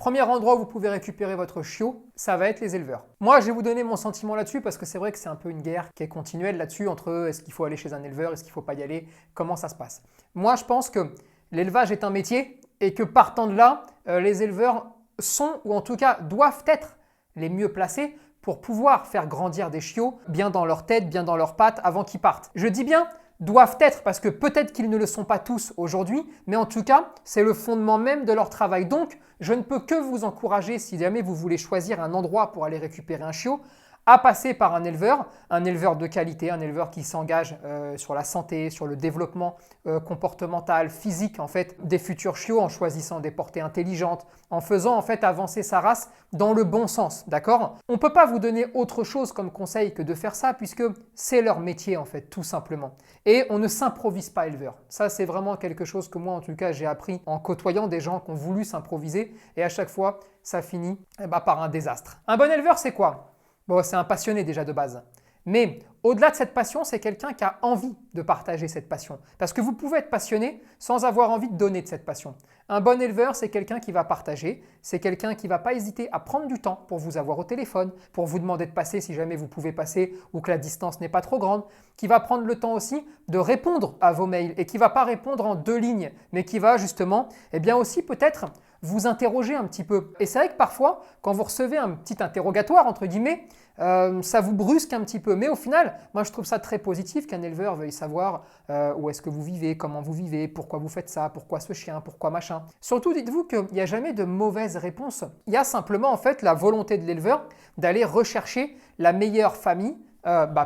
Premier endroit où vous pouvez récupérer votre chiot, ça va être les éleveurs. Moi, je vais vous donner mon sentiment là-dessus parce que c'est vrai que c'est un peu une guerre qui est continuelle là-dessus entre est-ce qu'il faut aller chez un éleveur, est-ce qu'il ne faut pas y aller, comment ça se passe. Moi, je pense que l'élevage est un métier et que partant de là, les éleveurs sont ou en tout cas doivent être les mieux placés pour pouvoir faire grandir des chiots bien dans leur tête, bien dans leurs pattes avant qu'ils partent. Je dis bien doivent être parce que peut-être qu'ils ne le sont pas tous aujourd'hui, mais en tout cas, c'est le fondement même de leur travail. Donc, je ne peux que vous encourager, si jamais vous voulez choisir un endroit pour aller récupérer un chiot, à passer par un éleveur de qualité, un éleveur qui s'engage sur la santé, sur le développement comportemental, physique en fait des futurs chiots en choisissant des portées intelligentes, en faisant en fait avancer sa race dans le bon sens, d'accord? On ne peut pas vous donner autre chose comme conseil que de faire ça puisque c'est leur métier en fait, tout simplement. Et on ne s'improvise pas éleveur. Ça c'est vraiment quelque chose que moi en tout cas j'ai appris en côtoyant des gens qui ont voulu s'improviser et à chaque fois ça finit par un désastre. Un bon éleveur c'est quoi? Bon, c'est un passionné déjà de base. Mais au-delà de cette passion, c'est quelqu'un qui a envie de partager cette passion. Parce que vous pouvez être passionné sans avoir envie de donner de cette passion. Un bon éleveur, c'est quelqu'un qui va partager, c'est quelqu'un qui ne va pas hésiter à prendre du temps pour vous avoir au téléphone, pour vous demander de passer si jamais vous pouvez passer ou que la distance n'est pas trop grande, qui va prendre le temps aussi de répondre à vos mails et qui ne va pas répondre en 2 lignes, mais qui va justement aussi peut-être vous interroger un petit peu. Et c'est vrai que parfois, quand vous recevez un petit interrogatoire, entre guillemets, ça vous brusque un petit peu. Mais au final, moi je trouve ça très positif qu'un éleveur veuille savoir où est-ce que vous vivez, comment vous vivez, pourquoi vous faites ça, pourquoi ce chien, pourquoi machin. Surtout, dites-vous qu'il n'y a jamais de mauvaise réponse. Il y a simplement en fait la volonté de l'éleveur d'aller rechercher la meilleure famille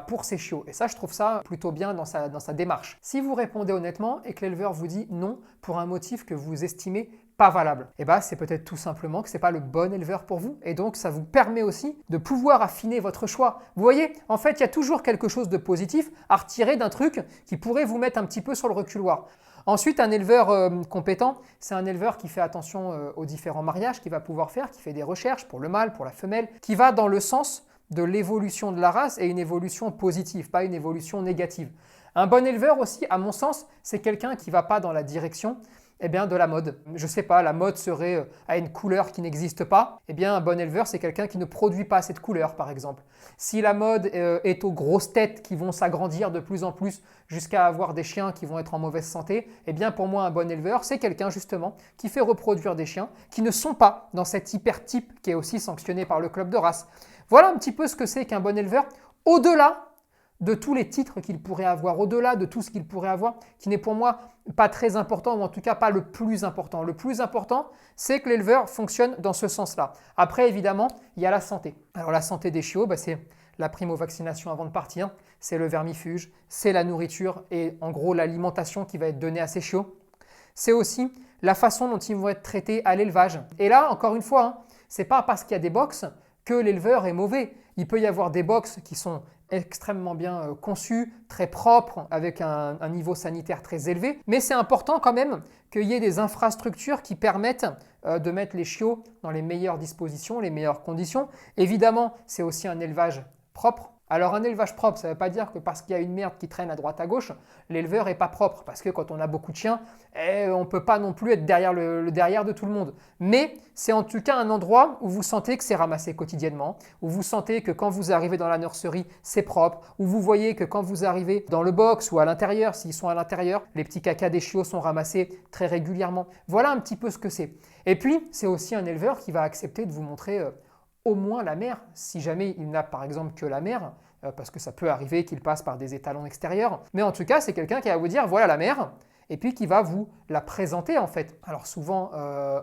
pour ses chiots. Et ça, je trouve ça plutôt bien dans sa démarche. Si vous répondez honnêtement et que l'éleveur vous dit non pour un motif que vous estimez pas valable, c'est peut-être tout simplement que ce n'est pas le bon éleveur pour vous. Et donc, ça vous permet aussi de pouvoir affiner votre choix. Vous voyez, en fait, il y a toujours quelque chose de positif à retirer d'un truc qui pourrait vous mettre un petit peu sur le reculoir. Ensuite, un éleveur compétent, c'est un éleveur qui fait attention aux différents mariages qu'il va pouvoir faire, qui fait des recherches pour le mâle, pour la femelle, qui va dans le sens de l'évolution de la race et une évolution positive, pas une évolution négative. Un bon éleveur aussi, à mon sens, c'est quelqu'un qui ne va pas dans la direction de la mode. Je ne sais pas, la mode serait à une couleur qui n'existe pas. Un bon éleveur, c'est quelqu'un qui ne produit pas cette couleur, par exemple. Si la mode est aux grosses têtes qui vont s'agrandir de plus en plus jusqu'à avoir des chiens qui vont être en mauvaise santé, pour moi, un bon éleveur, c'est quelqu'un justement qui fait reproduire des chiens qui ne sont pas dans cet hypertype qui est aussi sanctionné par le club de race. Voilà un petit peu ce que c'est qu'un bon éleveur, au-delà de tous les titres qu'il pourrait avoir, au-delà de tout ce qu'il pourrait avoir, qui n'est pour moi pas très important, ou en tout cas pas le plus important. Le plus important, c'est que l'éleveur fonctionne dans ce sens-là. Après, évidemment, il y a la santé. Alors la santé des chiots, c'est la primo-vaccination avant de partir, c'est le vermifuge, c'est la nourriture et en gros l'alimentation qui va être donnée à ces chiots. C'est aussi la façon dont ils vont être traités à l'élevage. Et là, encore une fois, c'est pas parce qu'il y a des box que l'éleveur est mauvais. Il peut y avoir des box qui sont extrêmement bien conçus, très propres, avec un niveau sanitaire très élevé. Mais c'est important quand même qu'il y ait des infrastructures qui permettent de mettre les chiots dans les meilleures dispositions, les meilleures conditions. Évidemment, c'est aussi un élevage propre. Alors un élevage propre, ça ne veut pas dire que parce qu'il y a une merde qui traîne à droite à gauche, l'éleveur n'est pas propre. Parce que quand on a beaucoup de chiens, on ne peut pas non plus être derrière le derrière de tout le monde. Mais c'est en tout cas un endroit où vous sentez que c'est ramassé quotidiennement, où vous sentez que quand vous arrivez dans la nurserie, c'est propre, où vous voyez que quand vous arrivez dans le box ou à l'intérieur, s'ils sont à l'intérieur, les petits cacas des chiots sont ramassés très régulièrement. Voilà un petit peu ce que c'est. Et puis, c'est aussi un éleveur qui va accepter de vous montrer au moins la mère, si jamais il n'a par exemple que la mère, parce que ça peut arriver qu'il passe par des étalons extérieurs. Mais en tout cas, c'est quelqu'un qui va vous dire voilà la mère, et puis qui va vous la présenter en fait. Alors souvent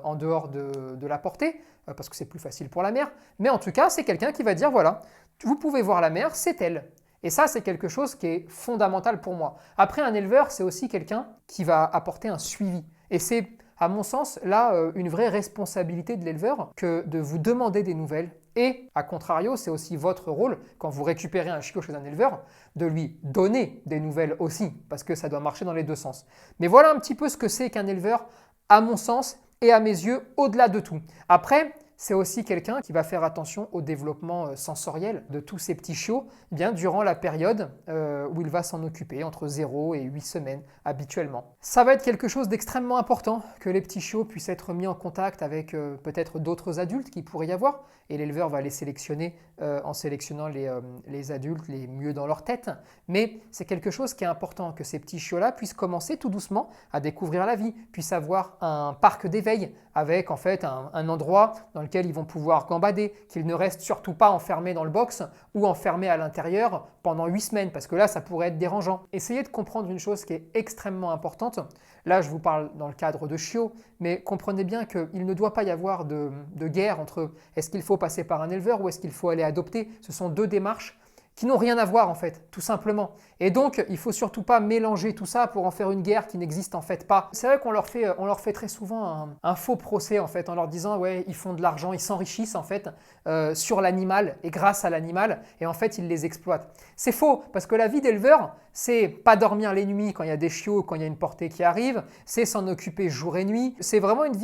en dehors de la portée, parce que c'est plus facile pour la mère, mais en tout cas, c'est quelqu'un qui va dire voilà, vous pouvez voir la mère, c'est elle. Et ça, c'est quelque chose qui est fondamental pour moi. Après, un éleveur, c'est aussi quelqu'un qui va apporter un suivi. Et c'est à mon sens, là, une vraie responsabilité de l'éleveur que de vous demander des nouvelles. Et, à contrario, c'est aussi votre rôle, quand vous récupérez un chiot chez un éleveur, de lui donner des nouvelles aussi, parce que ça doit marcher dans les deux sens. Mais voilà un petit peu ce que c'est qu'un éleveur, à mon sens et à mes yeux, au-delà de tout. Après, c'est aussi quelqu'un qui va faire attention au développement sensoriel de tous ces petits chiots bien durant la période où il va s'en occuper, entre 0 et 8 semaines habituellement. Ça va être quelque chose d'extrêmement important que les petits chiots puissent être mis en contact avec peut-être d'autres adultes qui pourraient y avoir, et l'éleveur va les sélectionner en sélectionnant les adultes les mieux dans leur tête. Mais c'est quelque chose qui est important, que ces petits chiots-là puissent commencer tout doucement à découvrir la vie, puissent avoir un parc d'éveil avec en fait un endroit dans lequel ils vont pouvoir gambader, qu'ils ne restent surtout pas enfermés dans le box ou enfermés à l'intérieur pendant 8 semaines, parce que là, ça pourrait être dérangeant. Essayez de comprendre une chose qui est extrêmement importante. Là, je vous parle dans le cadre de chiots, mais comprenez bien qu'il ne doit pas y avoir de guerre entre est-ce qu'il faut passer par un éleveur ou est-ce qu'il faut aller adopter. Ce sont deux démarches qui n'ont rien à voir en fait, tout simplement. Et donc, il ne faut surtout pas mélanger tout ça pour en faire une guerre qui n'existe en fait pas. C'est vrai qu'on leur fait très souvent un faux procès en fait, en leur disant ouais, ils font de l'argent, ils s'enrichissent en fait sur l'animal et grâce à l'animal, et en fait, ils les exploitent. C'est faux, parce que la vie d'éleveur, c'est pas dormir les nuits quand il y a des chiots, quand il y a une portée qui arrive, c'est s'en occuper jour et nuit. C'est vraiment une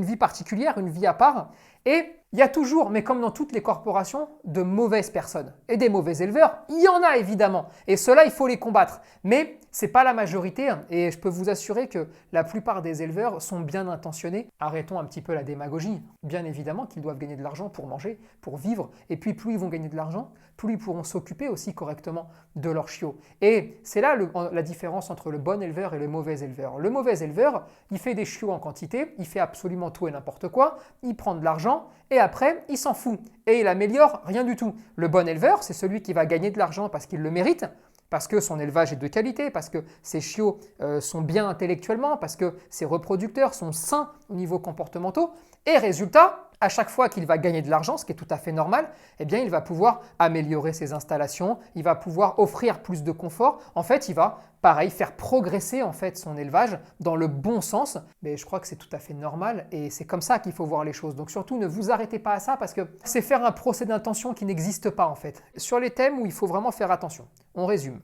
vie particulière, une vie à part. Et il y a toujours, mais comme dans toutes les corporations, de mauvaises personnes et des mauvais éleveurs. Il y en a évidemment, et ceux-là, il faut les combattre. Mais ce n'est pas la majorité, et je peux vous assurer que la plupart des éleveurs sont bien intentionnés. Arrêtons un petit peu la démagogie. Bien évidemment qu'ils doivent gagner de l'argent pour manger, pour vivre, et puis plus ils vont gagner de l'argent, plus ils pourront s'occuper aussi correctement de leurs chiots. Et c'est là la différence entre le bon éleveur et le mauvais éleveur. Le mauvais éleveur, il fait des chiots en quantité, il fait absolument tout et n'importe quoi, il prend de l'argent, et après, il s'en fout. Et il améliore rien du tout. Le bon éleveur, c'est celui qui va gagner de l'argent parce qu'il le mérite, parce que son élevage est de qualité, parce que ses chiots sont bien intellectuellement, parce que ses reproducteurs sont sains au niveau comportementaux. Et résultat, à chaque fois qu'il va gagner de l'argent, ce qui est tout à fait normal, eh bien, il va pouvoir améliorer ses installations, il va pouvoir offrir plus de confort. En fait, il va, pareil, faire progresser en fait son élevage dans le bon sens. Mais je crois que c'est tout à fait normal et c'est comme ça qu'il faut voir les choses. Donc surtout, ne vous arrêtez pas à ça parce que c'est faire un procès d'intention qui n'existe pas en fait. Sur les thèmes où il faut vraiment faire attention, on résume.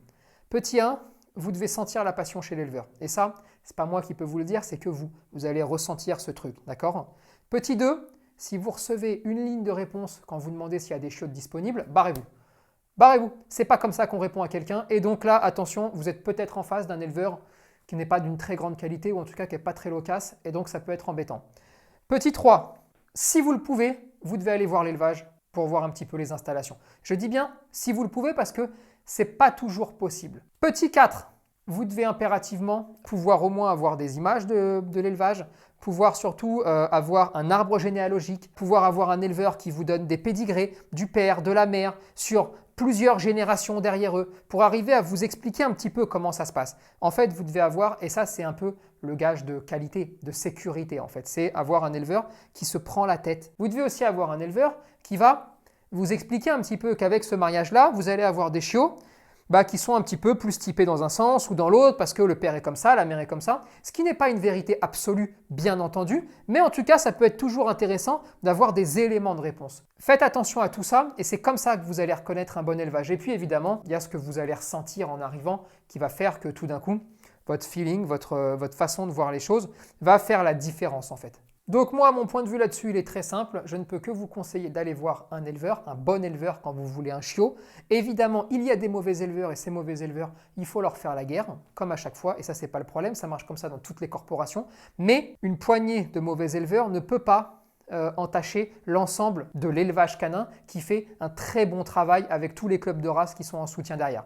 Petit 1, vous devez sentir la passion chez l'éleveur. Et ça, c'est pas moi qui peux vous le dire, c'est que vous. Vous allez ressentir ce truc, d'accord? Petit 2, si vous recevez une ligne de réponse quand vous demandez s'il y a des chiottes disponibles, barrez-vous. Barrez-vous. C'est pas comme ça qu'on répond à quelqu'un. Et donc là, attention, vous êtes peut-être en face d'un éleveur qui n'est pas d'une très grande qualité ou en tout cas qui n'est pas très loquace. Et donc ça peut être embêtant. Petit 3, si vous le pouvez, vous devez aller voir l'élevage pour voir un petit peu les installations. Je dis bien si vous le pouvez parce que c'est pas toujours possible. Petit 4, vous devez impérativement pouvoir au moins avoir des images de l'élevage, pouvoir surtout avoir un arbre généalogique, pouvoir avoir un éleveur qui vous donne des pédigrés du père, de la mère, sur plusieurs générations derrière eux, pour arriver à vous expliquer un petit peu comment ça se passe. En fait, vous devez avoir, et ça c'est un peu le gage de qualité, de sécurité en fait, c'est avoir un éleveur qui se prend la tête. Vous devez aussi avoir un éleveur qui va vous expliquer un petit peu qu'avec ce mariage-là, vous allez avoir des chiots qui sont un petit peu plus typés dans un sens ou dans l'autre parce que le père est comme ça, la mère est comme ça, ce qui n'est pas une vérité absolue, bien entendu, mais en tout cas, ça peut être toujours intéressant d'avoir des éléments de réponse. Faites attention à tout ça et c'est comme ça que vous allez reconnaître un bon élevage. Et puis évidemment, il y a ce que vous allez ressentir en arrivant qui va faire que tout d'un coup, votre feeling, votre façon de voir les choses va faire la différence en fait. Donc moi, mon point de vue là-dessus, il est très simple. Je ne peux que vous conseiller d'aller voir un éleveur, un bon éleveur quand vous voulez un chiot. Évidemment, il y a des mauvais éleveurs et ces mauvais éleveurs, il faut leur faire la guerre, comme à chaque fois. Et ça, c'est pas le problème, ça marche comme ça dans toutes les corporations. Mais une poignée de mauvais éleveurs ne peut pas entacher l'ensemble de l'élevage canin qui fait un très bon travail avec tous les clubs de race qui sont en soutien derrière.